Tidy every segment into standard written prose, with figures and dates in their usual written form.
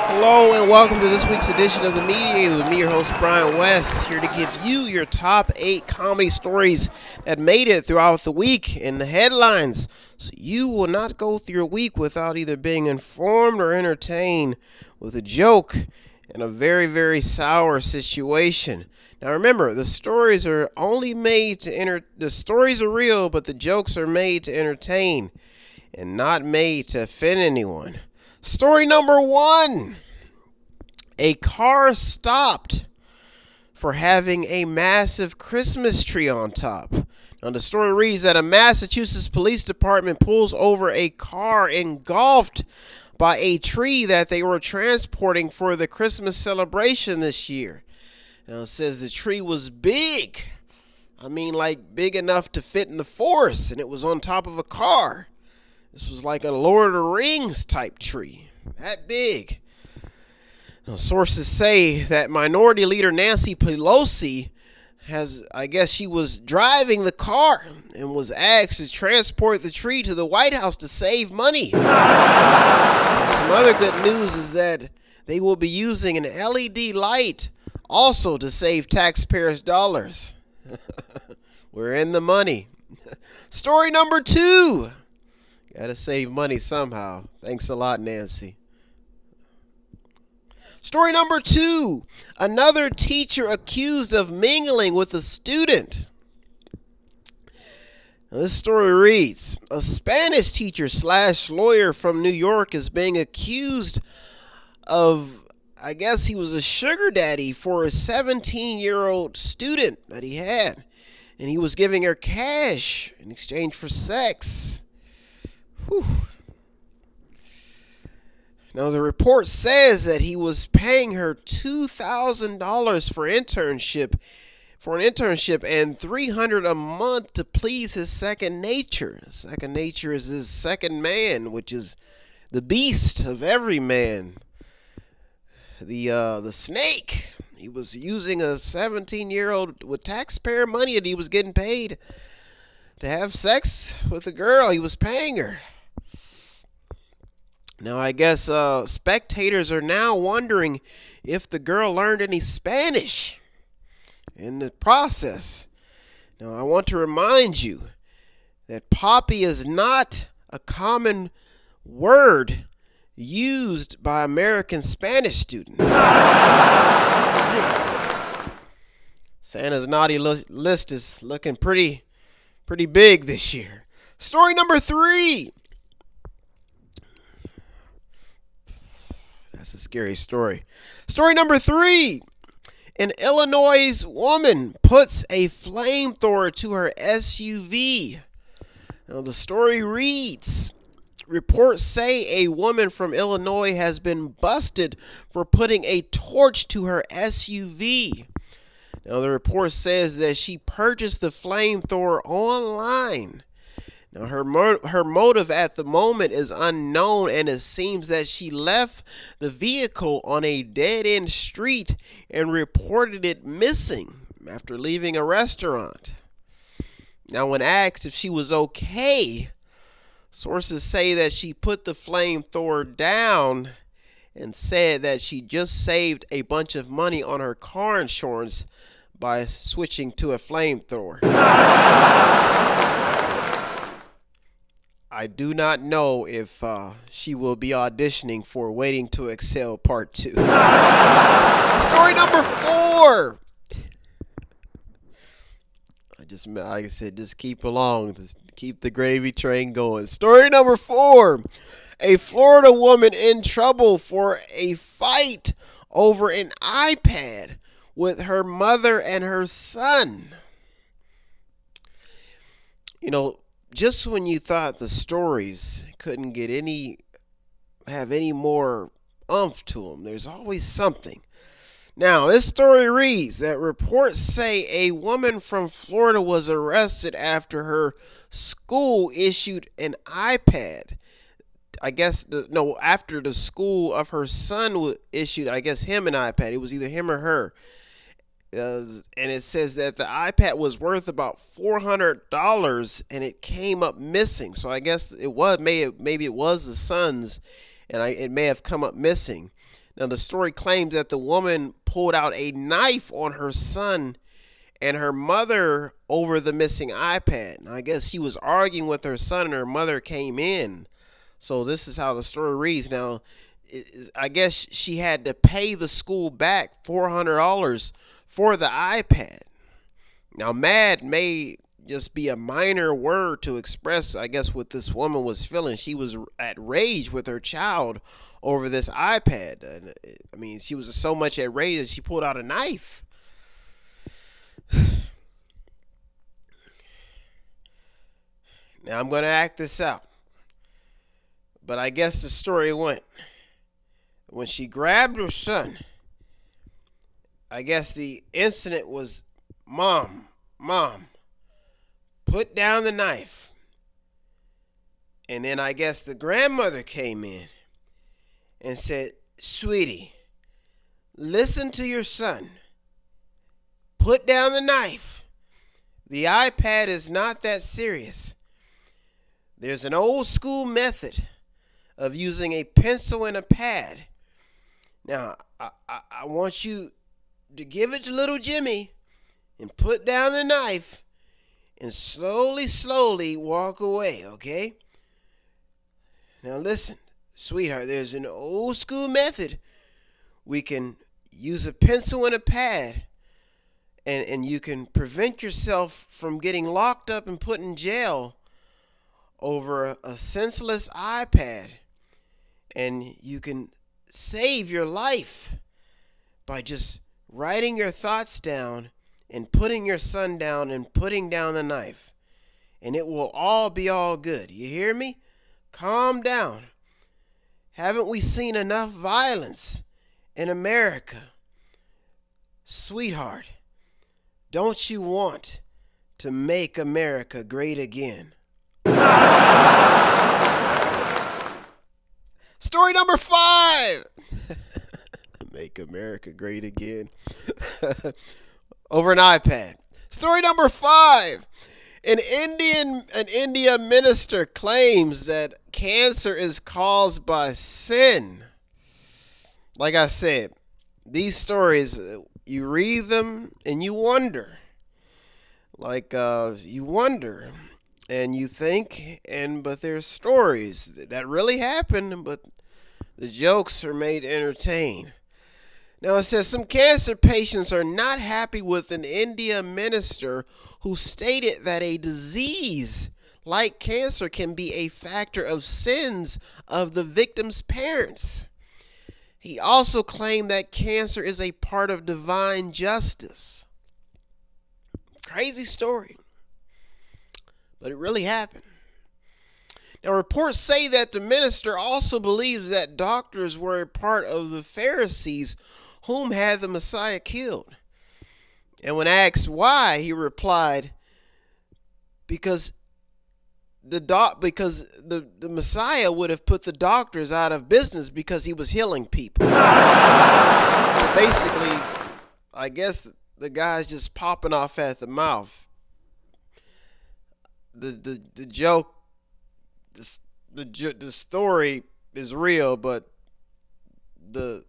Hello and welcome to this week's edition of The Mediator with me, your host, Brian West, here to give you your top 8 comedy stories that made it throughout the week in the headlines, so you will not go through your week without either being informed or entertained with a joke in a very, very sour situation. Now remember, the stories are only made to the stories are real, but the jokes are made to entertain and not made to offend anyone. Story number 1. A car stopped for having a massive Christmas tree on top. Now, the story reads that a Massachusetts police department pulls over a car engulfed by a tree that they were transporting for the Christmas celebration this year. Now, it says the tree was big. I mean, like big enough to fit in the forest, and it was on top of a car. This was like a Lord of the Rings type tree. That big. Now, sources say that Minority Leader Nancy Pelosi she was driving the car and was asked to transport the tree to the White House to save money. Some other good news is that they will be using an LED light also to save taxpayers' dollars. We're in the money. Story number 2. Gotta save money somehow. Thanks a lot, Nancy. Story number 2. Another teacher accused of mingling with a student. Now, this story reads, a Spanish teacher / lawyer from New York is being accused of, he was a sugar daddy for a 17-year-old student that he had. And he was giving her cash in exchange for sex. Whew. Now, the report says that he was paying her $2,000 for an internship and $300 a month to please his second nature. Second nature is his second man, which is the beast of every man. The snake. He was using a 17-year-old with taxpayer money that he was getting paid to have sex with a girl. He was paying her. Now, I guess spectators are now wondering if the girl learned any Spanish in the process. Now, I want to remind you that poppy is not a common word used by American Spanish students. Santa's naughty list is looking pretty big this year. Story number 3. That's a scary story. Story number 3. An Illinois woman puts a flamethrower to her SUV. Now, the story reads, reports say a woman from Illinois has been busted for putting a torch to her SUV. Now, the report says that she purchased the flamethrower online. Now, her motive at the moment is unknown, and it seems that she left the vehicle on a dead-end street and reported it missing after leaving a restaurant. Now, when asked if she was okay, sources say that she put the flamethrower down and said that she just saved a bunch of money on her car insurance by switching to a flamethrower. I do not know if she will be auditioning for Waiting to Exhale Part 2. Story number 4. Like I said, just keep along. Just keep the gravy train going. Story number 4. A Florida woman in trouble for a fight over an iPad with her mother and her son. You know, just when you thought the stories couldn't have any more oomph to them, there's always something. Now, this story reads that reports say a woman from Florida was arrested after her school issued an iPad. After the school of her son issued, him an iPad. It was either him or her. And it says that the iPad was worth about $400 and it came up missing. So I guess maybe it was the son's, and it may have come up missing. Now the story claims that the woman pulled out a knife on her son and her mother over the missing iPad. Now I guess she was arguing with her son and her mother came in. So this is how the story reads. Now I guess she had to pay the school back $400 for the iPad. Now, mad may just be a minor word to express, I guess, what this woman was feeling. She was at rage with her child over this iPad. I mean, she was so much at rage that she pulled out a knife. Now, I'm going to act this out. But I guess the story went, when she grabbed her son, I guess the incident was, Mom, put down the knife. And then I guess the grandmother came in and said, Sweetie, listen to your son. Put down the knife. The iPad is not that serious. There's an old school method of using a pencil and a pad. Now, I want you to give it to little Jimmy and put down the knife and slowly walk away, okay? Now listen, sweetheart, there's an old school method. We can use a pencil and a pad, and you can prevent yourself from getting locked up and put in jail over a senseless iPad. And you can save your life by just writing your thoughts down and putting your son down and putting down the knife. And it will all be all good. You hear me? Calm down. Haven't we seen enough violence in America? Sweetheart, don't you want to make America great again? Story number 5. Make America great again. Over an iPad. Story number 5. An India minister claims that cancer is caused by sin. Like I said, these stories, you read them and you wonder. You wonder and you think, but there's stories that really happened, but the jokes are made to entertain. Now it says some cancer patients are not happy with an India minister who stated that a disease like cancer can be a factor of sins of the victim's parents. He also claimed that cancer is a part of divine justice. Crazy story, but it really happened. Now, reports say that the minister also believes that doctors were a part of the Pharisees whom had the Messiah killed. And when asked why, he replied, because the Messiah would have put the doctors out of business because he was healing people. So basically, I guess the guy's just popping off at the mouth. The joke, the story is real, but the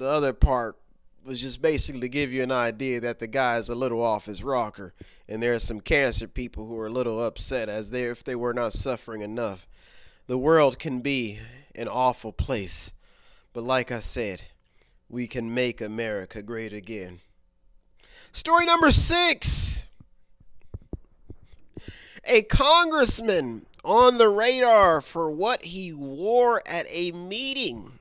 other part was just basically to give you an idea that the guy is a little off his rocker, and there are some cancer people who are a little upset if they were not suffering enough. The world can be an awful place, but like I said, we can make America great again. Story number 6. A congressman on the radar for what he wore at a meeting.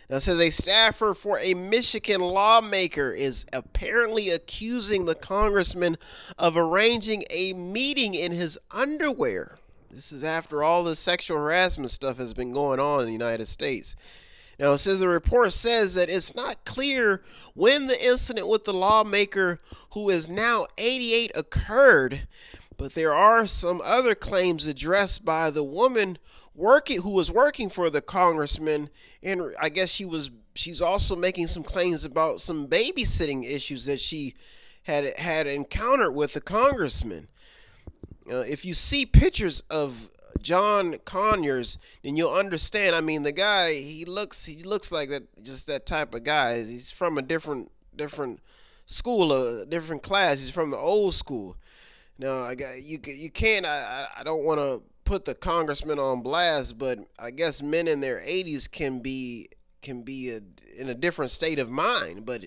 Now it says a staffer for a Michigan lawmaker is apparently accusing the congressman of arranging a meeting in his underwear. This is after all the sexual harassment stuff has been going on in the United States. Now, it says the report says that it's not clear when the incident with the lawmaker, who is now 88, occurred, But there are some other claims addressed by the woman who was working for the congressman, and I guess she's also making some claims about some babysitting issues that she had encountered with the congressman. If you see pictures of John Conyers, then you'll understand. I mean, the guy, he looks like that type of guy. He's from a different school, a different class. He's from the old school. Now, you can't. I don't want to put the congressman on blast, but I guess men in their 80s can be in a different state of mind. But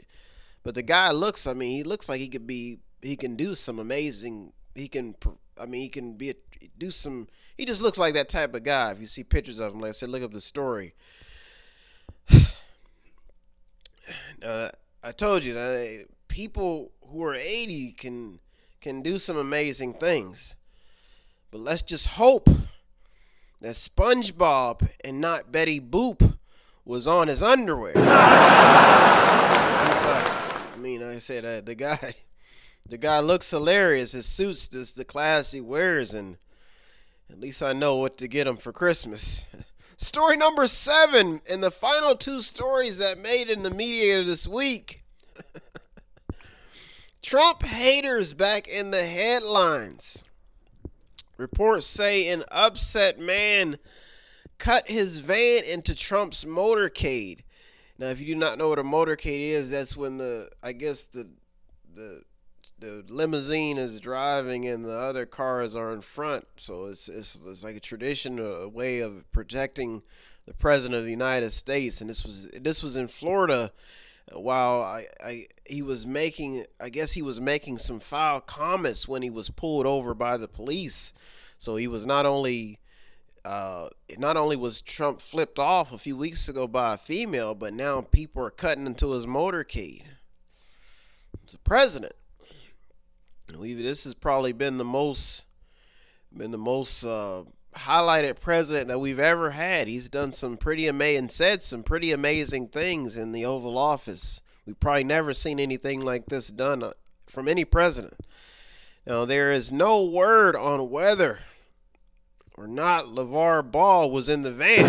the guy looks. I mean, he looks like he can do some amazing. He can. I mean, he can do some. He just looks like that type of guy. If you see pictures of him, like I said, look up the story. I told you that people who are 80 can do some amazing things. But let's just hope that SpongeBob and not Betty Boop was on his underwear. Like I said, the guy looks hilarious. His suits, the class he wears, and at least I know what to get him for Christmas. Story number 7, and the final 2 stories that made in the media this week. Trump haters back in the headlines. Reports say an upset man cut his van into Trump's motorcade. Now, if you do not know what a motorcade is, that's when the limousine is driving and the other cars are in front. So it's like a tradition, a way of protecting the president of the United States. And this was in Florida. While he was making some foul comments when he was pulled over by the police. So he was not only was Trump flipped off a few weeks ago by a female, but now people are cutting into his motorcade. It's a president. This has probably been the most highlighted president that we've ever had. He's done some pretty amazing, said some pretty amazing things in the Oval Office. We've probably never seen anything like this done from any president. Now, there is no word on whether or not LeVar Ball was in the van.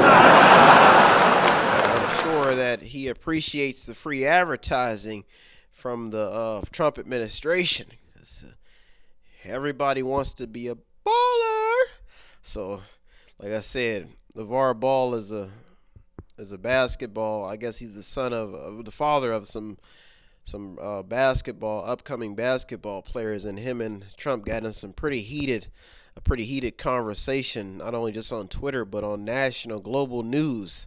I'm sure that he appreciates the free advertising from the Trump administration. Everybody wants to be a baller. So, like I said, LeVar Ball is a basketball. I guess he's the son of the father of some upcoming basketball players, and him and Trump got in a pretty heated conversation, not only just on Twitter but on national, global news.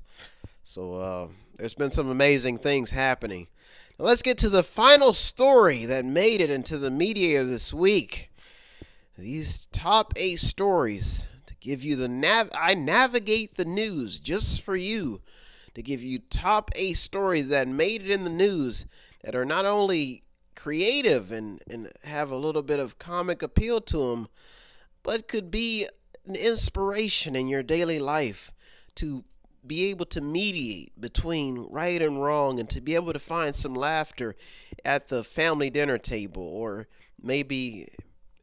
So there's been some amazing things happening. Now let's get to the final story that made it into the media this week. These top 8 stories. Give you I navigate the news just for you, to give you top 8 stories that made it in the news that are not only creative and have a little bit of comic appeal to them, but could be an inspiration in your daily life to be able to mediate between right and wrong, and to be able to find some laughter at the family dinner table, or maybe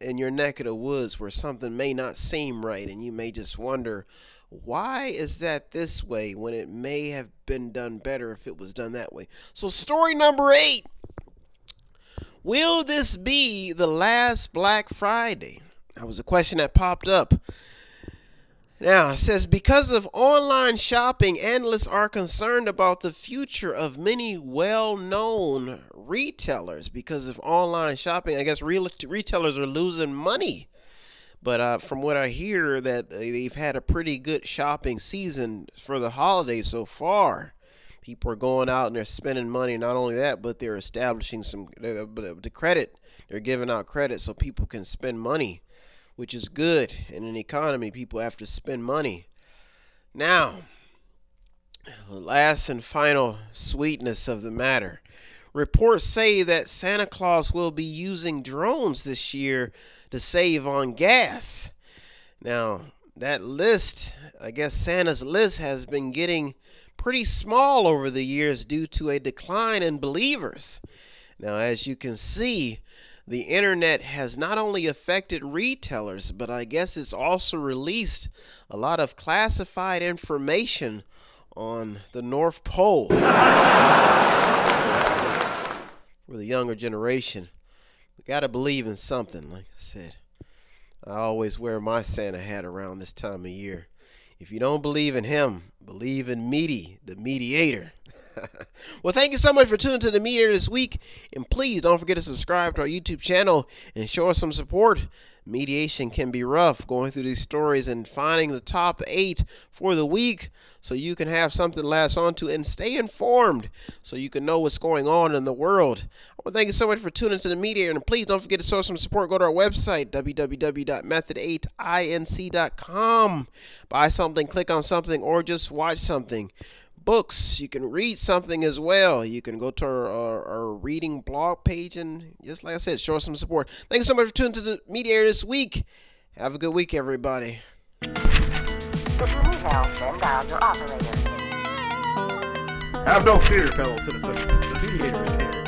in your neck of the woods where something may not seem right and you may just wonder, why is that this way when it may have been done better if it was done that way? So story number 8. Will this be the last Black Friday? That was a question that popped up. Now, it says, because of online shopping, analysts are concerned about the future of many well-known retailers. Because of online shopping, I guess retailers are losing money. But from what I hear, that they've had a pretty good shopping season for the holidays so far. People are going out and they're spending money. Not only that, but they're establishing the credit. They're giving out credit so people can spend money, which is good. In an economy, people have to spend money. Now, the last and final sweetness of the matter. Reports say that Santa Claus will be using drones this year to save on gas. Now, that list, I guess Santa's list has been getting pretty small over the years due to a decline in believers. Now, as you can see, the internet has not only affected retailers, but I guess it's also released a lot of classified information on the North Pole. For the younger generation, we gotta believe in something. Like I said, I always wear my Santa hat around this time of year. If you don't believe in him, believe in Meaty, the mediator. Well, thank you so much for tuning to the Mediator this week. And please don't forget to subscribe to our YouTube channel and show us some support. Mediation can be rough, going through these stories and finding the top 8 for the week so you can have something to latch on to and stay informed so you can know what's going on in the world. I want to thank you so much for tuning to the Mediator. And please don't forget to show some support. Go to our website, www.method8inc.com. Buy something, click on something, or just watch something. Books, you can read something as well. You can go to our reading blog page and, just like I said, show us some support. Thank you so much for tuning to the Mediator this week. Have a good week, everybody. If you need help, then dial your operator. Have no fear, fellow citizens. The Mediator is here.